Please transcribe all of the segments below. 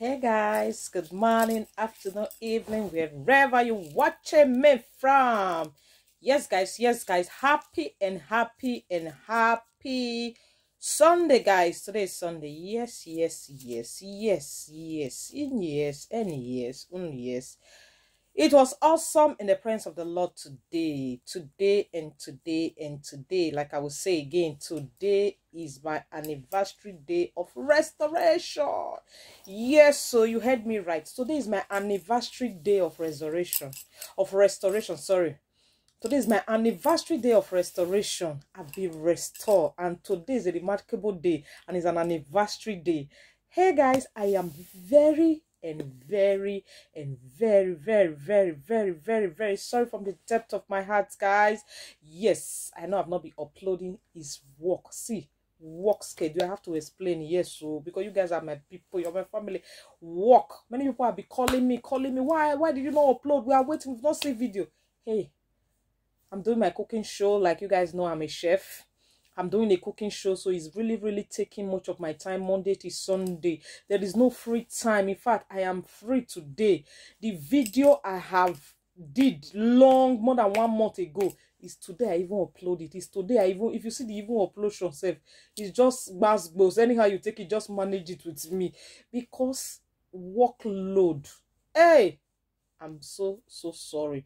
Hey guys, good morning, afternoon, evening, wherever you're watching me from. Yes guys, happy Sunday, guys. Today is Sunday. Yes, yes. It was awesome in the presence of the Lord today. Like I will say again, today is my anniversary day of restoration. Yes, so you heard me right. Today is my anniversary day of restoration. Sorry. Today is my anniversary day of restoration. I've been restored, and today is a remarkable day, and it's an anniversary day. Hey guys, I am very sorry from the depth of my heart, guys. Yes, I know I've not been uploading. Is work. See, work schedule. I have to explain. Yes, so because you guys are my people, you're my family. Work. Many people have been calling me. Why did you not upload? We are waiting. We've not seen video. Hey, I'm doing my cooking show. Like you guys know, I'm a chef. I'm doing a cooking show, so it's really taking much of my time, Monday to Sunday. There is no free time. In fact, I am free today. The video I have did more than 1 month ago is today I even upload it. It's today I even, if you see the even upload yourself, it's just gbos. Anyhow you take it, just manage it with me because workload. Hey, I'm so sorry.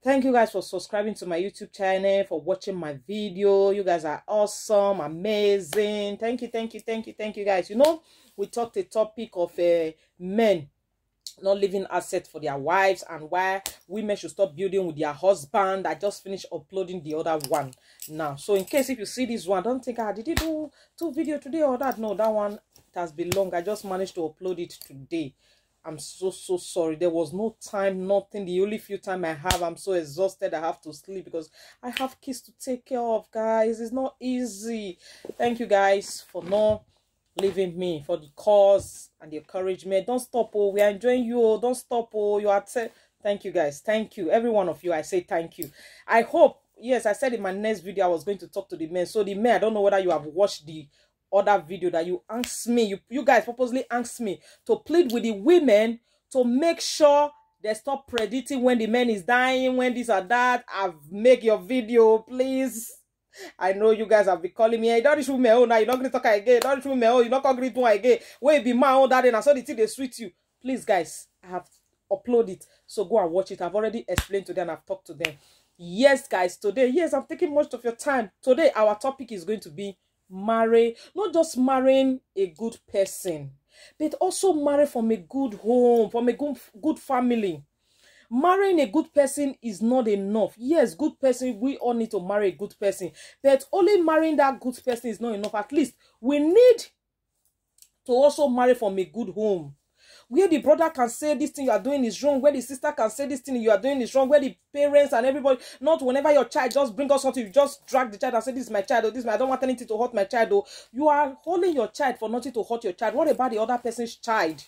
Thank you guys for subscribing to my YouTube channel, for watching my video. You guys are awesome, amazing. Thank you guys. You know, we talked a topic of men not leaving assets for their wives and why women should stop building with their husband. I just finished uploading the other one now. So in case if you see this one, don't think, did you do 2 videos today or that? No, that one, it has been long. I just managed to upload it today. I'm so sorry. There was no time, nothing. The only few time I have, I'm so exhausted. I have to sleep because I have kids to take care of, guys. It's not easy. Thank you guys for not leaving me, for the cause and the encouragement. Don't stop. Oh, we are enjoying you. Oh, don't stop. Oh, you are. Thank you guys. Thank you. Every one of you. I say thank you. I hope. Yes, I said in my next video I was going to talk to the men. So the men, I don't know whether you have watched the other video that you asked me, you guys purposely asked me to plead with the women to make sure they stop predicting when the man is dying, when this or that. I've make your video, please. I know you guys have been calling me, hey, don't shoot me, oh, now you're not going to talk again, don't shoot me, oh, you're not going to do it again, wait, be my own that, and I saw the thing they sweet you. Please guys, I have uploaded it, so go and watch it. I've already explained to them, I've talked to them. Yes guys, today, yes, I'm taking much of your time. Today our topic is going to be marry, not just marrying a good person, but also marry from a good home, from a good family. Marrying a good person is not enough. Yes, good person, we all need to marry a good person, but only marrying that good person is not enough. At least we need to also marry from a good home, where the brother can say this thing you are doing is wrong, where the sister can say this thing you are doing is wrong, where the parents and everybody, not whenever your child just bring us something, you just drag the child and say, this is my child, or this is I don't want anything to hurt my child, or you are holding your child for nothing to hurt your child. What about the other person's child?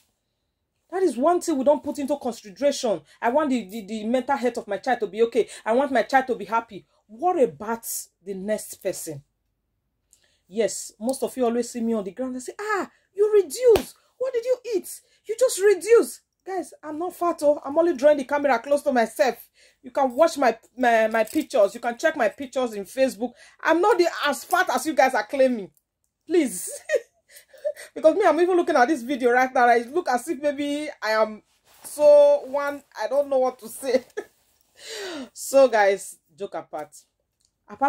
That is one thing we don't put into consideration. I want the mental health of my child to be okay. I want my child to be happy. What about the next person? Yes, most of you always see me on the ground and say, you reduce. What did you eat? You just reduce. Guys, I'm not fat. Oh, I'm only drawing the camera close to myself. You can watch my pictures. You can check my pictures in Facebook. I'm not as fat as you guys are claiming. Please. Because me, I'm even looking at this video right now. I look as if maybe I am I don't know what to say. So guys, joke apart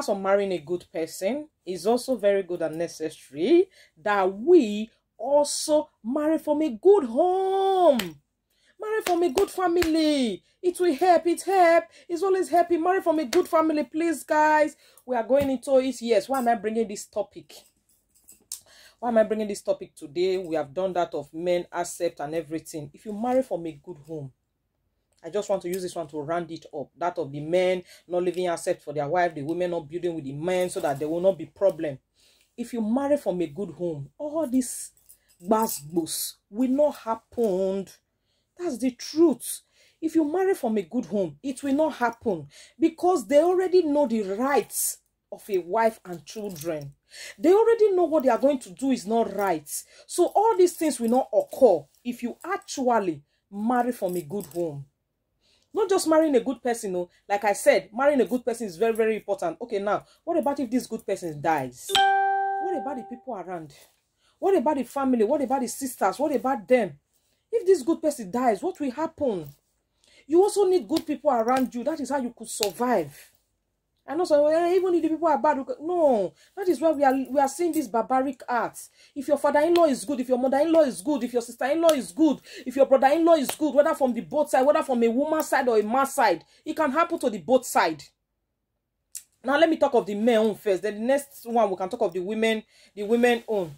from marrying a good person, is also very good and necessary that we also marry from a good home, marry from a good family. It will help. It's always happy. Marry from a good family, please guys. We are going into it. Yes, why am I bringing this topic? Why am I bringing this topic today? We have done that of men accept and everything. If you marry from a good home, I just want to use this one to round it up. That of the men not living accept for their wife, the women not building with the men, so that there will not be problem. If you marry from a good home, all this gbas will not happen. That's the truth. If you marry from a good home, it will not happen because they already know the rights of a wife and children. They already know what they are going to do is not right. So all these things will not occur if you actually marry from a good home. Not just marrying a good person, no. Like I said, marrying a good person is very, very important. Okay, now, what about if this good person dies? What about the people around? What about the family? What about the sisters? What about them? If this good person dies, what will happen? You also need good people around you. That is how you could survive. And also, even if the people are bad, no, that is why we are seeing this barbaric acts. If your father-in-law is good, if your mother-in-law is good, if your sister-in-law is good, if your brother-in-law is good, whether from the both side, whether from a woman's side or a man's side, it can happen to the both side. Now let me talk of the men own first. Then the next one we can talk of the women own.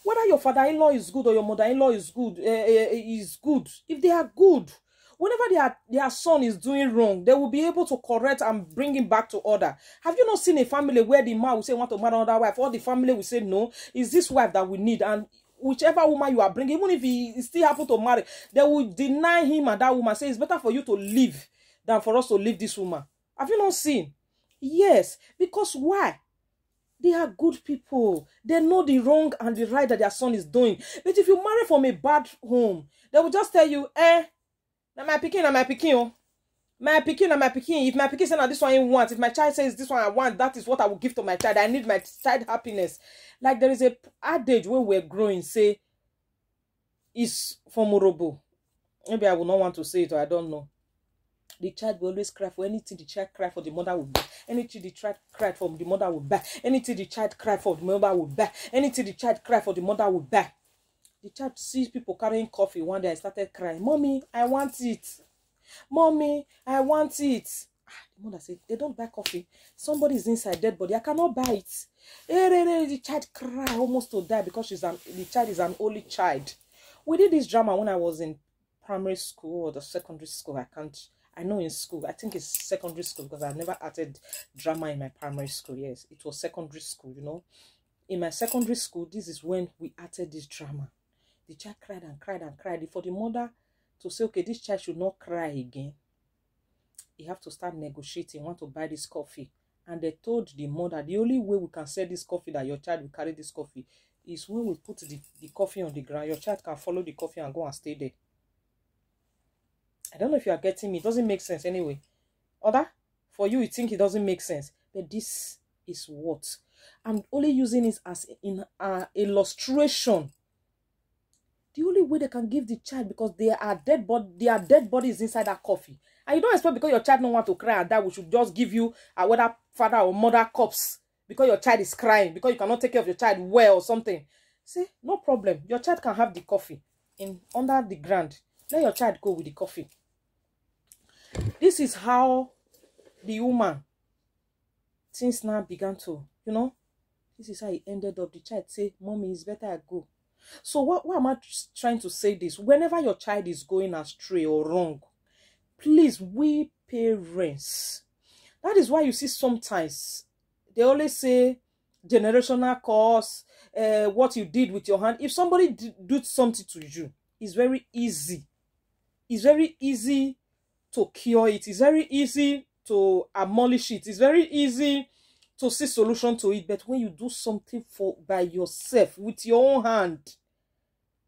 Whether your father-in-law is good or your mother-in-law is good, if they are good, whenever their son is doing wrong, they will be able to correct and bring him back to order. Have you not seen a family where the man will say, want to marry another wife, or the family will say, no, it's this wife that we need, and whichever woman you are bringing, even if he still happen to marry, they will deny him and that woman, say it's better for you to leave than for us to leave this woman. Have you not seen? Yes, because why? They are good people. They know the wrong and the right that their son is doing. But if you marry from a bad home, they will just tell you, na my pikin, na my pikin, oh. My pikin, na my pikin. If my pikin say, na this one you want, if my child says this one I want, that is what I will give to my child. I need my child happiness. Like there is a adage when we're growing, say, is from Morobo. Maybe I will not want to say it, or I don't know. The child will always cry for anything the child cry for, the mother will buy. Anything the child cry for, the mother will buy. Anything the child cry for, the mother will buy. Anything the child cry for, the mother will buy. The child sees people carrying coffee. One day I started crying. Mommy, I want it. Mommy, I want it. The mother said, they don't buy coffee. Somebody is inside dead body. I cannot buy it. The child cried almost to die because the child is an only child. We did this drama when I was in primary school or the secondary school. I know in school. I think it's secondary school because I never acted drama in my primary school. Yes, it was secondary school, you know. In my secondary school, this is when we acted this drama. The child cried and cried and cried. For the mother to say, okay, this child should not cry again, you have to start negotiating, want to buy this coffee. And they told the mother, the only way we can sell this coffee, that your child will carry this coffee, is when we put the coffee on the ground. Your child can follow the coffee and go and stay there. I don't know if you are getting me. It doesn't make sense anyway. Other, for you, you think it doesn't make sense. But this is what. I'm only using it as in illustration. The only way they can give the child, because they are dead bodies inside that coffee. And you don't expect because your child don't want to cry and die, we should just give you whether father or mother corpse because your child is crying, because you cannot take care of your child well or something. See, no problem. Your child can have the coffee under the ground. Let your child go with the coffee. This is how the woman, things now began to, you know, this is how it ended up. The child say, Mommy, it's better I go. So why am I trying to say this? Whenever your child is going astray or wrong, please, we parents, that is why you see sometimes they always say generational curse, what you did with your hand. If somebody did something to you, it's very easy. It's very easy to cure it. It's very easy to abolish it. It's very easy to see solution to it. But when you do something by yourself with your own hand,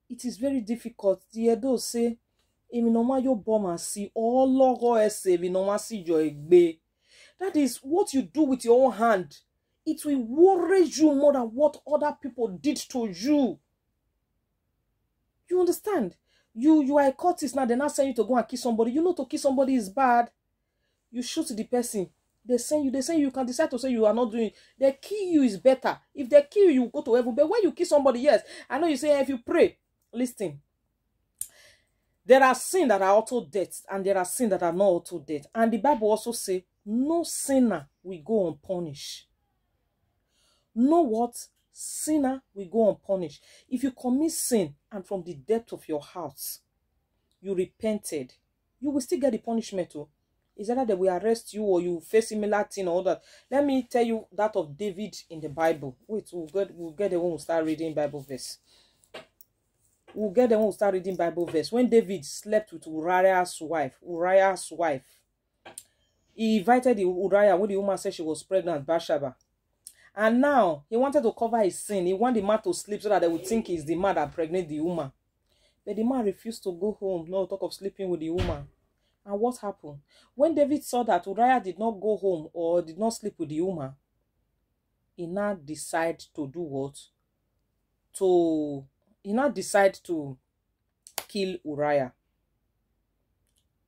it is very difficult. The Edo say, that is what you do with your own hand. It will worry you more than what other people did to you. You understand? You are a cultist now. They're not saying you to go and kill somebody. You know to kill somebody is bad. You shoot the person. They send you can decide to say you are not doing it. They kill you is better. If they kill you, you go to heaven. But when you kill somebody, yes, I know you say if you pray, listen. There are sins that are auto death, and there are sins that are not auto death. And the Bible also say, no sinner will go unpunished. No what? Sinner will go unpunished. If you commit sin and from the depth of your heart, you repented, you will still get the punishment too. Is either they will arrest you or you face similar thing or that. Let me tell you that of David in the Bible. Wait, we'll get the one who start reading Bible verse. We'll get the one who start reading Bible verse. When David slept with Uriah's wife, he invited Uriah when the woman said she was pregnant, Bathsheba. And now he wanted to cover his sin. He wanted the man to sleep so that they would think he's the man that pregnant the woman. But the man refused to go home, no talk of sleeping with the woman. And what happened? When David saw that Uriah did not go home or did not sleep with the woman, he now decided to do what? He now decided to kill Uriah.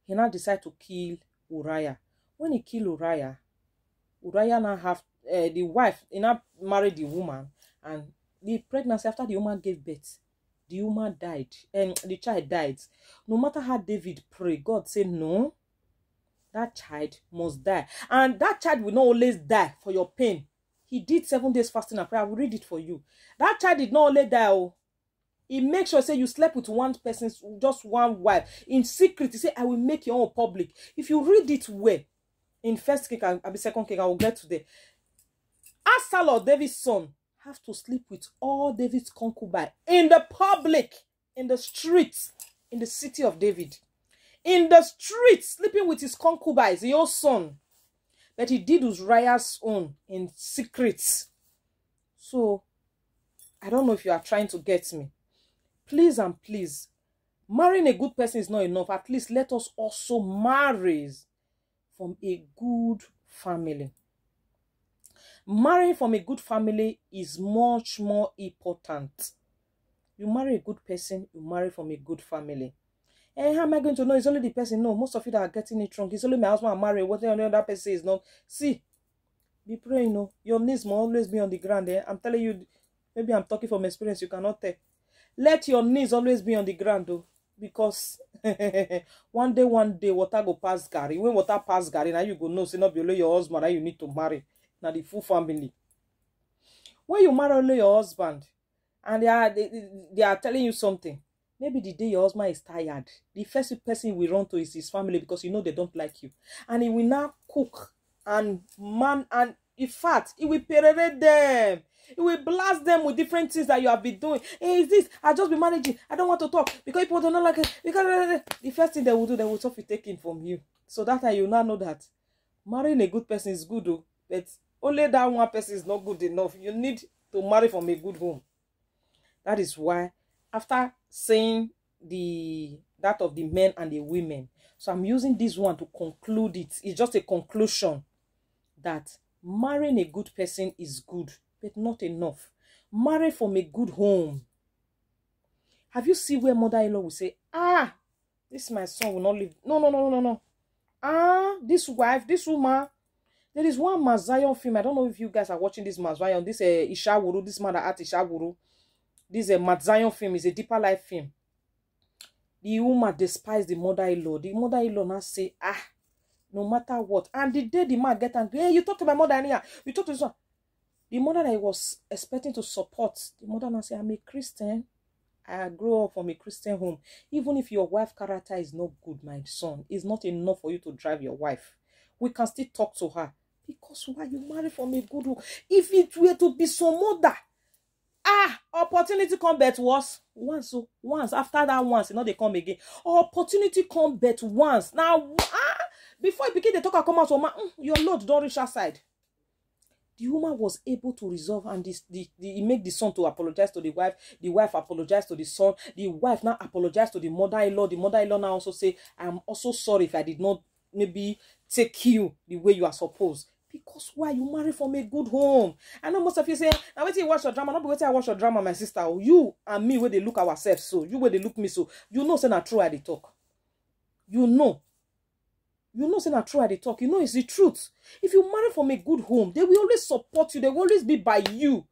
He now decided to kill Uriah. When he killed Uriah, Uriah now have the wife, he now married the woman, and the pregnancy after the woman gave birth, the woman died, and the child died. No matter how David prayed, God said, no, that child must die. And that child will not always die for your pain. He did 7 days fasting and prayer. I will read it for you. That child did not only die. Oh, he makes sure, say, you slept with one person, just one wife. In secret, he say, I will make your own public. If you read it well, in 1 King, I'll be 2 King, I will get to there. Absalom, David's son, have to sleep with all David's concubines in the public, in the streets, in the city of David. In the streets, sleeping with his concubines, your son. But he did Uriah's own in secret. So, I don't know if you are trying to get me. Please and please, marrying a good person is not enough. At least let us also marry from a good family. Marrying from a good family is much more important. You marry a good person, you marry from a good family. And how am I going to know? It's only the person. No, most of you that are getting it wrong. It's only my husband I'm married. What the other person is not. See, be praying. No, your knees must always be on the ground. I'm telling you, maybe I'm talking from experience. You cannot tell. Let your knees always be on the ground, though, because one day, water go pass Gary. When water pass Gary, now you go know. Say not below your husband. Now you need to marry. Now the full family. When you marry only your husband, and they are telling you something. Maybe the day your husband is tired, the first person he will run to is his family, because you know they don't like you. And he will now cook and man, and in fact, he will perorate them. He will blast them with different things that you have been doing. Hey, is this? I just be managing. I don't want to talk because people don't like it. Because the first thing they will do, they will stop taking from you. So that time you now know that marrying a good person is good, though, but only that one person is not good enough. You need to marry from a good home. That is why, after saying that of the men and the women, so I'm using this one to conclude it. It's just a conclusion that marrying a good person is good, but not enough. Marry from a good home. Have you seen where mother-in-law will say, this my son will not live. No. This wife, this woman. There is one Mazayon film. I don't know if you guys are watching this Mazayon. This Ishawuru, this man that at Ishawuru. This Mazayon film is a deeper life film. The woman despised the mother-in-law. The mother-in-law now say, no matter what. And the day the man get angry, hey, you talk to my mother here. You talk to this one. The mother that I was expecting to support, the mother now say, I'm a Christian. I grew up from a Christian home. Even if your wife character is not good, my son, it's not enough for you to drive your wife. We can still talk to her. Because why you marry from a good home? If it were to be some mother, opportunity come but once after that once, you know they come again. Opportunity come but once. Now before you begin the talk come out from your Lord don't reach outside. The woman was able to resolve, and he make the son to apologize to the wife apologized to the son, the wife now apologized to the mother-in-law. The mother-in-law now also say, I'm also sorry if I did not maybe take you the way you are supposed. Because why? You marry from a good home. I know most of you say, now wait till you watch your drama. Not be waiting I watch your drama, my sister. You and me, where they look ourselves so. You where they look me so. You know, say not true at the talk. You know. You know, say not true at the talk. You know, it's the truth. If you marry from a good home, they will always support you. They will always be by you.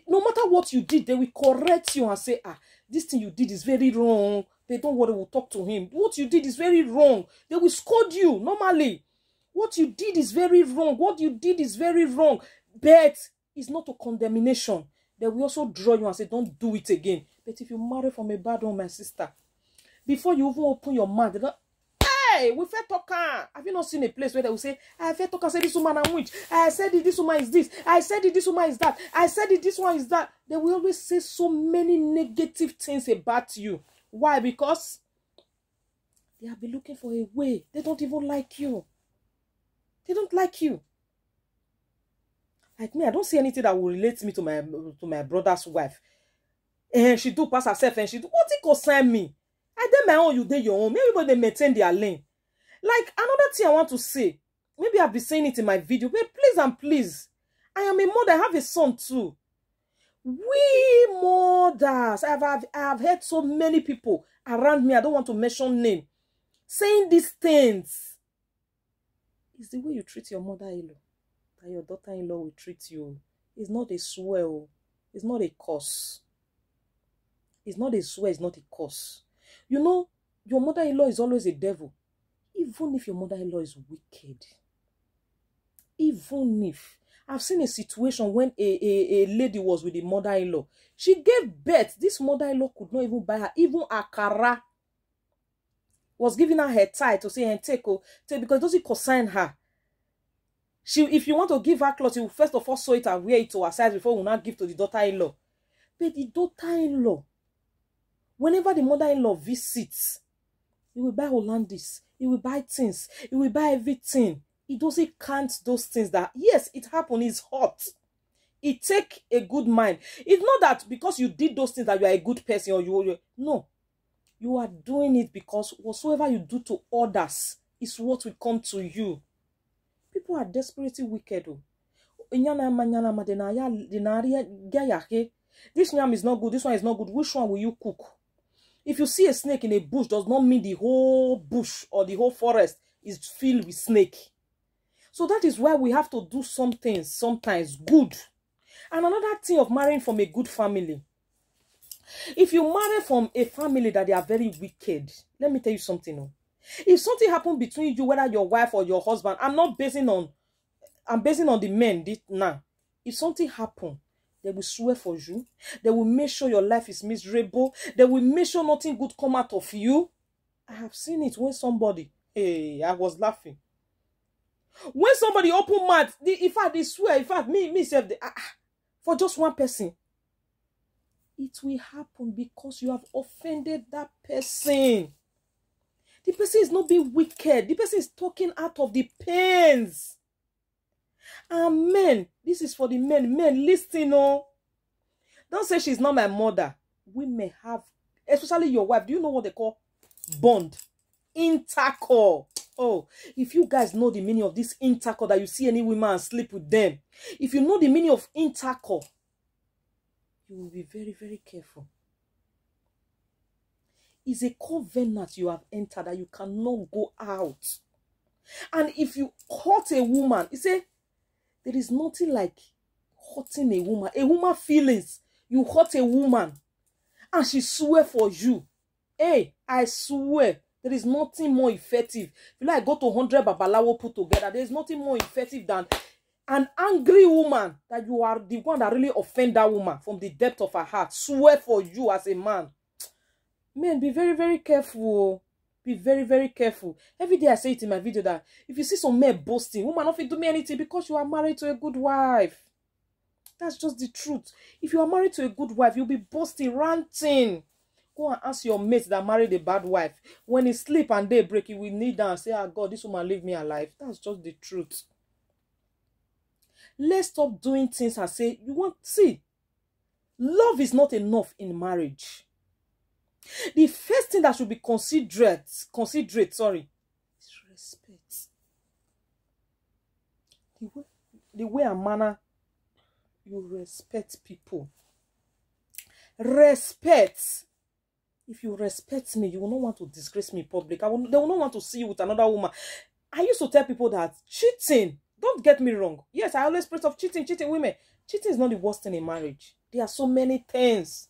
No matter what you did, they will correct you and say, this thing you did is very wrong. They don't worry, we'll talk to him. What you did is very wrong. They will scold you normally. What you did is very wrong. What you did is very wrong. But it's not a condemnation. They will also draw you and say, don't do it again. But if you marry from a bad home, my sister, before you even open your mouth, they go, hey, we fair talk. Have you not seen a place where they will say, I fair talk, say this woman I'm witch. I said it, this woman is this. I said it, this woman is that. I said it, this one is that. They will always say so many negative things about you. Why? Because they have been looking for a way. They don't even like you. They don't like you. Like me, I don't see anything that will relate me to my brother's wife. And she do pass herself and she do. What it concern me? I did my own, you did your own. Everybody they maintain their lane. Like, another thing I want to say, maybe I've been saying it in my video, but please and please, I am a mother, I have a son too. We mothers, I have heard so many people around me, I don't want to mention name, saying these things. It's the way you treat your mother-in-law that your daughter-in-law will treat you. It's not a swear. It's not a curse. It's not a swear, it's not a curse. You know, your mother-in-law is always a devil. Even if your mother-in-law is wicked. Even if. I've seen a situation when a lady was with the mother-in-law. She gave birth. This mother-in-law could not even buy her. Even Akara was giving her her tie to say, and take because it doesn't concern her. If you want to give her clothes, you will first of all sew it and wear it to her size before you not give to the daughter-in-law. But the daughter-in-law, whenever the mother-in-law visits, he will buy Hollandis, he will buy things, he will buy everything. He doesn't count those things that, yes, it happened, it's hot. It take a good mind. It's not that because you did those things that you are a good person or you no. You are doing it because whatsoever you do to others is what will come to you. People are desperately wicked. This yam is not good, this one is not good. Which one will you cook? If you see a snake in a bush, does not mean the whole bush or the whole forest is filled with snake. So that is why we have to do some things sometimes good. And another thing of marrying from a good family. If you marry from a family that they are very wicked, let me tell you something. If something happened between you, whether your wife or your husband, I'm basing on the men now. If something happened, they will swear for you. They will make sure your life is miserable. They will make sure nothing good come out of you. I have seen it when somebody, hey, I was laughing. When somebody open mouth, in fact, they swear, in fact, myself, for just one person. It will happen because you have offended that person. The person is not being wicked. The person is talking out of the pains. And men, this is for the men. Men, listen, oh. Don't say she's not my mother. We may have, especially your wife. Do you know what they call bond? Intercore. Oh, if you guys know the meaning of this intercore, that you see any woman and sleep with them. If you know the meaning of intercore, you will be very, very careful. It's a covenant you have entered that you cannot go out. And if you hurt a woman, you say, there is nothing like hurting a woman. A woman feelings. You hurt a woman and she swear for you. Hey, I swear, there is nothing more effective. If I go to 100 babalawo put together, there is nothing more effective than an angry woman that you are the one that really offend that woman from the depth of her heart. Swear for you as a man. Men, be very, very careful. Be very, very careful. Every day I say it in my video that if you see some men boasting, woman not fit do me anything because you are married to a good wife. That's just the truth. If you are married to a good wife, you'll be boasting, ranting. Go and ask your mates that married a bad wife. When he sleep and day break, he will kneel down and say, ah, God, this woman leave me alive. That's just the truth. Let's stop doing things and say, see, love is not enough in marriage. The first thing that should be considerate, is respect. The way and manner you respect people. Respect. If you respect me, you will not want to disgrace me in public. They will not want to see you with another woman. I used to tell people that cheating, don't get me wrong. Yes, I always preach of cheating women. Cheating is not the worst thing in marriage. There are so many things.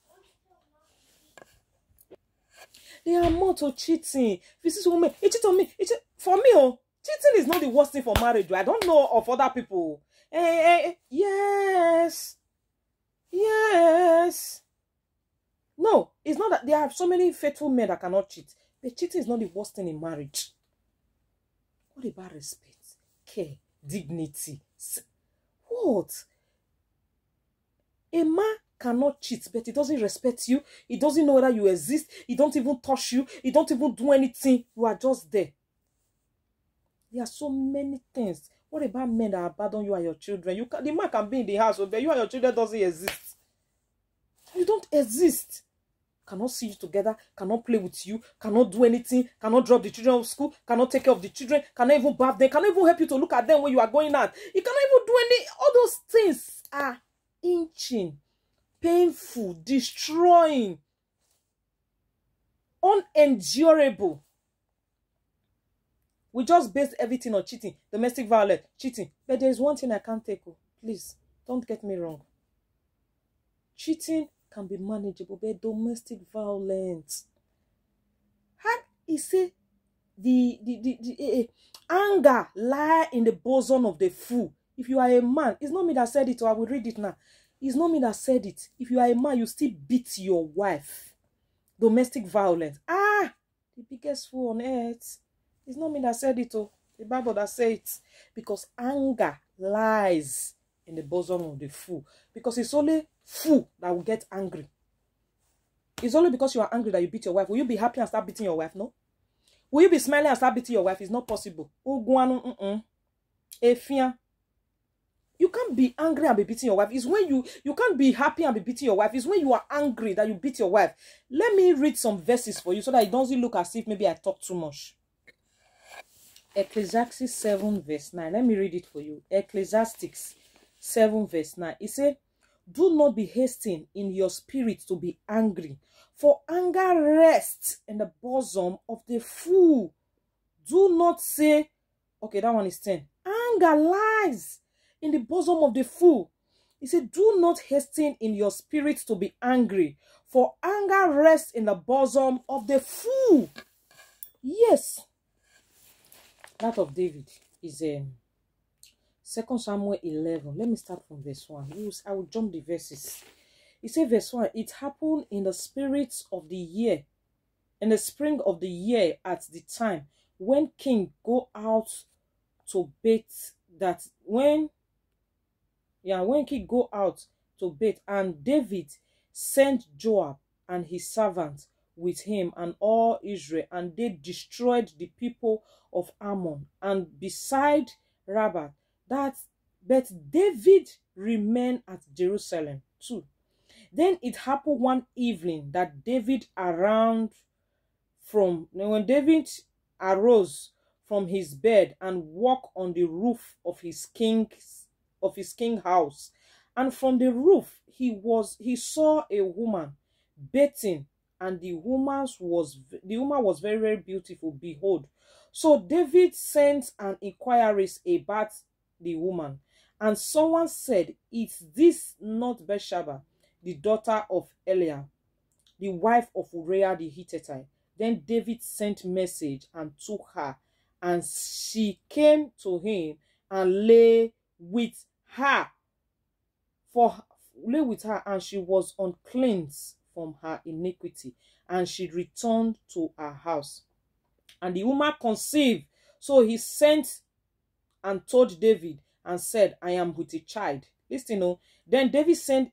There are more to cheating. If you see women, he cheat on me. For me, cheating is not the worst thing for marriage. I don't know of other people. Yes. No, it's not that there are so many faithful men that cannot cheat. But cheating is not the worst thing in marriage. What about respect, care, dignity? What? A man cannot cheat, but he doesn't respect you. He doesn't know whether you exist. He don't even touch you. He don't even do anything. You are just there. There are so many things. What about men that abandon you and your children? The man can be in the house, but you and your children doesn't exist. You don't exist. Cannot see you together, cannot play with you, cannot do anything, cannot drop the children off school, cannot take care of the children, cannot even bath them, cannot even help you to look at them when you are going out. You cannot even do any. All those things are inching, painful, destroying, unendurable. We just based everything on cheating, domestic violence, cheating. But there is one thing I can't take. Please, don't get me wrong. Cheating can be manageable, but domestic violence. How he say the anger lie in the bosom of the fool. If you are a man, it's not me that said it, or I will read it now. It's not me that said it. If you are a man, you still beat your wife. Domestic violence. The biggest fool on earth. It's not me that said it, oh. The Bible that says it. Because anger lies in the bosom of the fool. Because it's only fool that will get angry. It's only because you are angry that you beat your wife. Will you be happy and start beating your wife? No. Will you be smiling and start beating your wife? It's not possible. You can't be angry and be beating your wife. It's when you can't be happy and be beating your wife. It's when you are angry that you beat your wife. Let me read some verses for you so that it doesn't look as if maybe I talk too much. Ecclesiastes 7 verse 9. Let me read it for you. Ecclesiastes 7 verse 9. It says, do not be hasty in your spirit to be angry, for anger rests in the bosom of the fool. Do not say, okay, that one is 10. Anger lies in the bosom of the fool. He said, do not hasten in your spirit to be angry, for anger rests in the bosom of the fool. Yes. That of David is 2 Samuel 11. Let me start from verse 1. I will jump the verses. It says verse 1. It happened in the spirit of the year, in the spring of the year, at the time when king go out to bait, that when king go out to bait, and David sent Joab and his servants with him and all Israel, and they destroyed the people of Ammon and beside Rabbah. But David remained at Jerusalem too. Then it happened one evening that when David arose from his bed and walked on the roof of his king house, and from the roof he saw a woman bathing, and the woman was very, very beautiful. Behold, so David sent an inquiries about the woman, and someone said, is this not Bathsheba, the daughter of Eliab, the wife of Uriah the Hittite? Then David sent message and took her, and she came to him and lay with her, and she was unclean from her iniquity, and she returned to her house. And the woman conceived. So he sent and told David and said, I am with a child. Listen, then David sent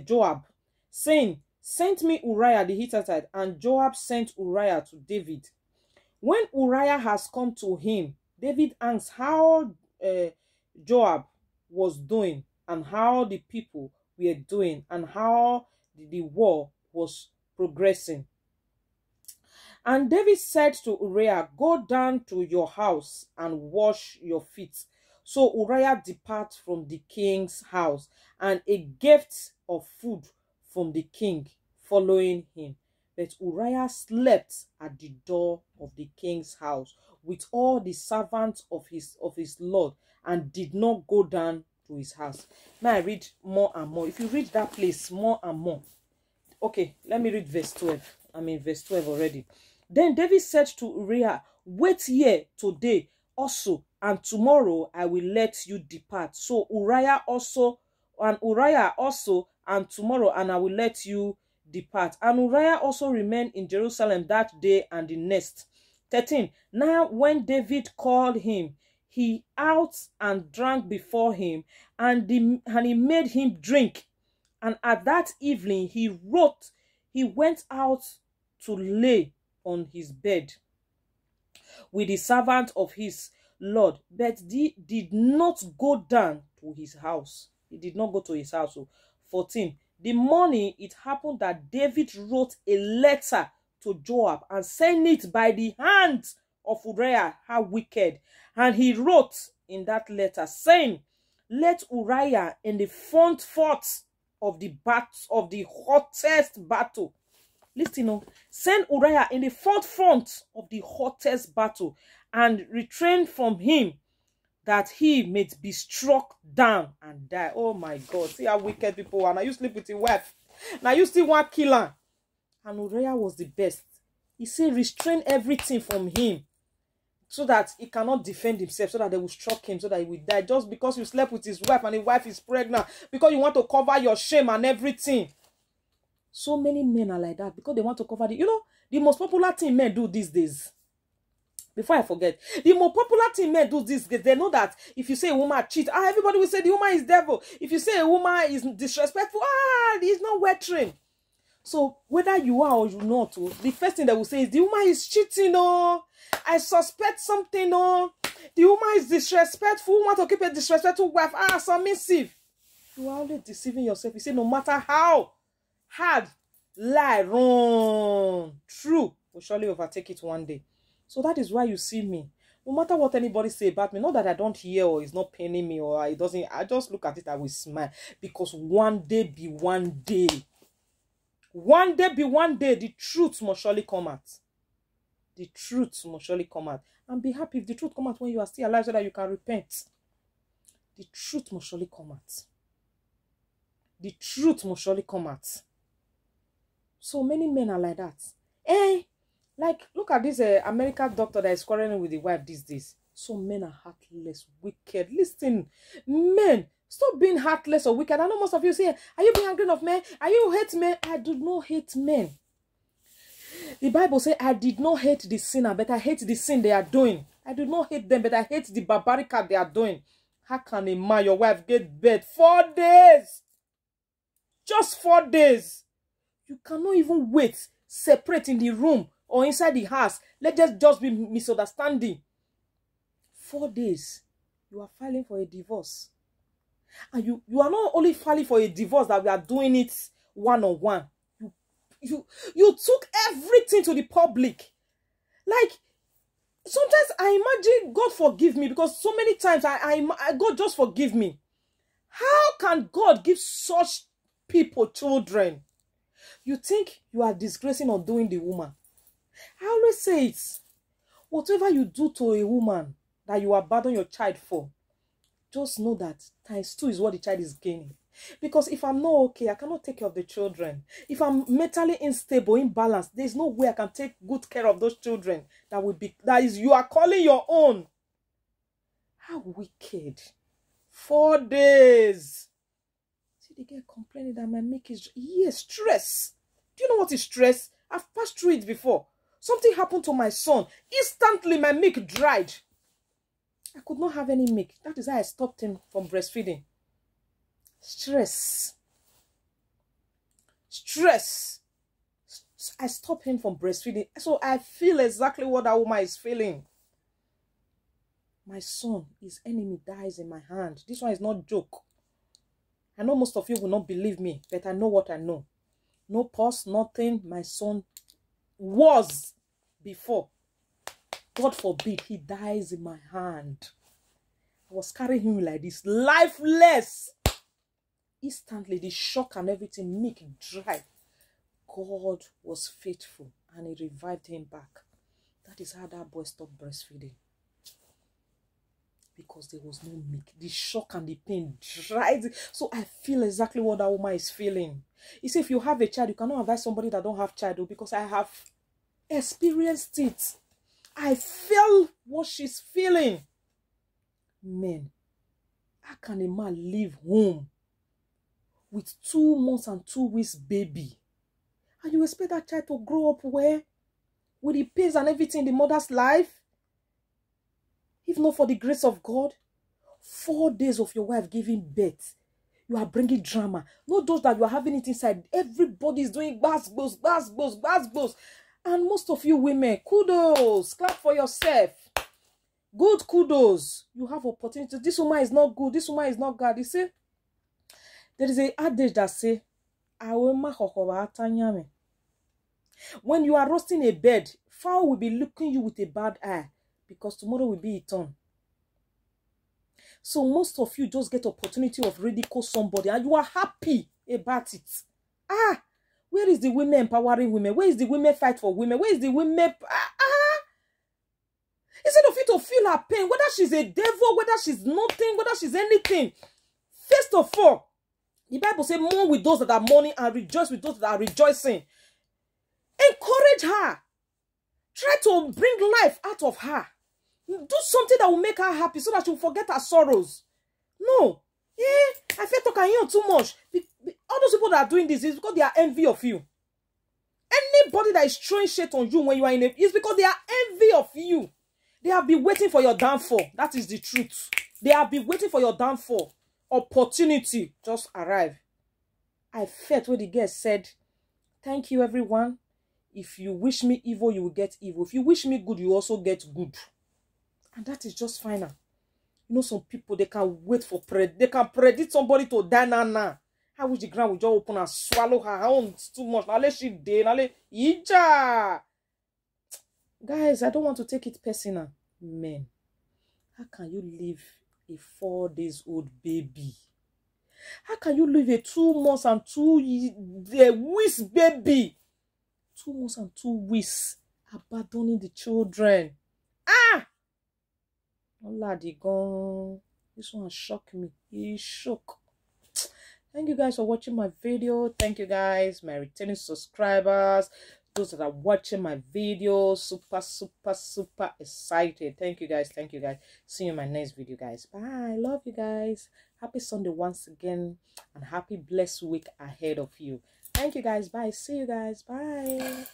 Joab, saying, sent me Uriah the Hittite. And Joab sent Uriah to David. When Uriah has come to him, David asked how Joab was doing, and how the people were doing, and how the war was progressing. And David said to Uriah, go down to your house and wash your feet. So Uriah departed from the king's house, and a gift of food from the king following him. But Uriah slept at the door of the king's house with all the servants of his lord, and did not go down to his house. Now I read more and more. If you read that place more and more. Okay, let me read verse 12. I'm in verse 12 already. Then David said to Uriah, wait here today also, and tomorrow I will let you depart. So Uriah also, and tomorrow, and I will let you depart. And Uriah also remained in Jerusalem that day and the next. 13. Now when David called him, he out and drank before him, and he made him drink. And at that evening he went out to lay on his bed with the servant of his lord, but he did not go down to his house. He did not go to his house. 14. The morning it happened that David wrote a letter to Joab and sent it by the hand of Uriah. How wicked. And he wrote in that letter saying, let Uriah in the front fort of the hottest battle. Listen, send Uriah in the front of the hottest battle and retrain from him, that he may be struck down and die. Oh my God. See how wicked people are. Now you sleep with your wife. Now you still want killer. And Uriah was the best. He said restrain everything from him so that he cannot defend himself, so that they will struck him, so that he will die. Just because you slept with his wife and his wife is pregnant, because you want to cover your shame and everything. So many men are like that because they want to cover the... You know, the most popular thing men do these days, before I forget, the most popular thing men do these days, they know that if you say a woman cheat, everybody will say the woman is devil. If you say a woman is disrespectful, he's not well trained. So whether you are or you not, the first thing they will say is the woman is cheating. I suspect something. The woman is disrespectful. Want to keep a disrespectful wife. Submissive. You are only deceiving yourself. You say no matter how hard, lie, wrong, true will surely overtake it one day. So that is why you see me. No matter what anybody say about me, not that I don't hear or it's not paining me or it doesn't, I just look at it, I will smile. Because one day be one day. One day be one day, the truth must surely come out. The truth must surely come out. And be happy if the truth comes out when you are still alive so that you can repent. The truth must surely come out. The truth must surely come out. So many men are like that. Like, look at this American doctor that is quarreling with the wife these days. So men are heartless, wicked. Listen, men, stop being heartless or wicked. I know most of you say, are you being angry of men? Are you hate men? I do not hate men. The Bible says, I did not hate the sinner, but I hate the sin they are doing. I do not hate them, but I hate the barbaric they are doing. How can a man, your wife, get bed 4 days? Just 4 days. You cannot even wait, separate in the room or inside the house. Let just be misunderstanding. 4 days. You are filing for a divorce. And you are not only filing for a divorce, that we are doing it one-on-one. You took everything to the public. Like, sometimes I imagine, God forgive me, because so many times God just forgive me. How can God give such people children? You think you are disgracing or doing the woman. I always say it. Whatever you do to a woman that you abandon your child for, just know that ×2 is what the child is gaining. Because if I'm not okay, I cannot take care of the children. If I'm mentally unstable, imbalanced, there's no way I can take good care of those children that is you are calling your own. How wicked. 4 days. See, they get complaining that my milk is... Yes, stress. Do you know what is stress? I've passed through it before. Something happened to my son. Instantly, my milk dried. I could not have any milk. That is why I stopped him from breastfeeding. Stress. Stress. I stopped him from breastfeeding. So I feel exactly what that woman is feeling. My son, his enemy dies in my hand. This one is not a joke. I know most of you will not believe me, but I know what I know. No pause, nothing. My son was before. God forbid he dies in my hand. I was carrying him like this, lifeless. Instantly, the shock and everything, milk dry. God was faithful and he revived him back. That is how that boy stopped breastfeeding. Because there was no milk. The shock and the pain dried. So I feel exactly what that woman is feeling. You see, if you have a child, you cannot advise somebody that don't have child, because I have experienced it. I feel what she's feeling. Men, how can a man leave home with 2 months and 2 weeks baby, and you expect that child to grow up where? With the pains and everything in the mother's life? If not for the grace of God, 4 days of your wife giving birth, you are bringing drama. Not those that you are having it inside. Everybody is doing gbas-gbos, gbas-gbos, gbas-gbos. And most of you women, kudos. Clap for yourself. Good kudos. You have opportunity. This woman is not good. This woman is not God. You see, there is an adage that say, When you are roasting a bed, fowl will be looking you with a bad eye because tomorrow will be its turn. So most of you just get opportunity of ridicule somebody and you are happy about it. Where is the women empowering women? Where is the women fight for women? Where is the women? Instead of you to feel her pain, whether she's a devil, whether she's nothing, whether she's anything. First of all, the Bible says, mourn with those that are mourning and rejoice with those that are rejoicing. Encourage her. Try to bring life out of her. Do something that will make her happy so that she'll forget her sorrows. No. I feel talking you too much. All those people that are doing this is because they are envy of you. Anybody that is throwing shit on you when you are in it is because they are envy of you. They have been waiting for your downfall. That is the truth. They have been waiting for your downfall. Opportunity just arrived. I felt when the girl said, thank you, everyone. If you wish me evil, you will get evil. If you wish me good, you also get good. And that is just final. You know, some people, they can wait for they can predict somebody to die now. I wish the ground would just open and swallow her. It's too much. Now let she day. Now let Ija. Guys, I don't want to take it personal. Men, how can you leave a 4 days old baby? How can you leave a 2 months and 2 weeks baby? 2 months and 2 weeks abandoning the children. Allah, this one shocked me. He shook. Thank you guys for watching my video. Thank you guys, my returning subscribers, those that are watching my videos. Super excited. Thank you guys. Thank you guys. See you in my next video, guys. Bye. Love you guys. Happy Sunday once again, and happy blessed week ahead of you. Thank you guys. Bye. See you guys. Bye.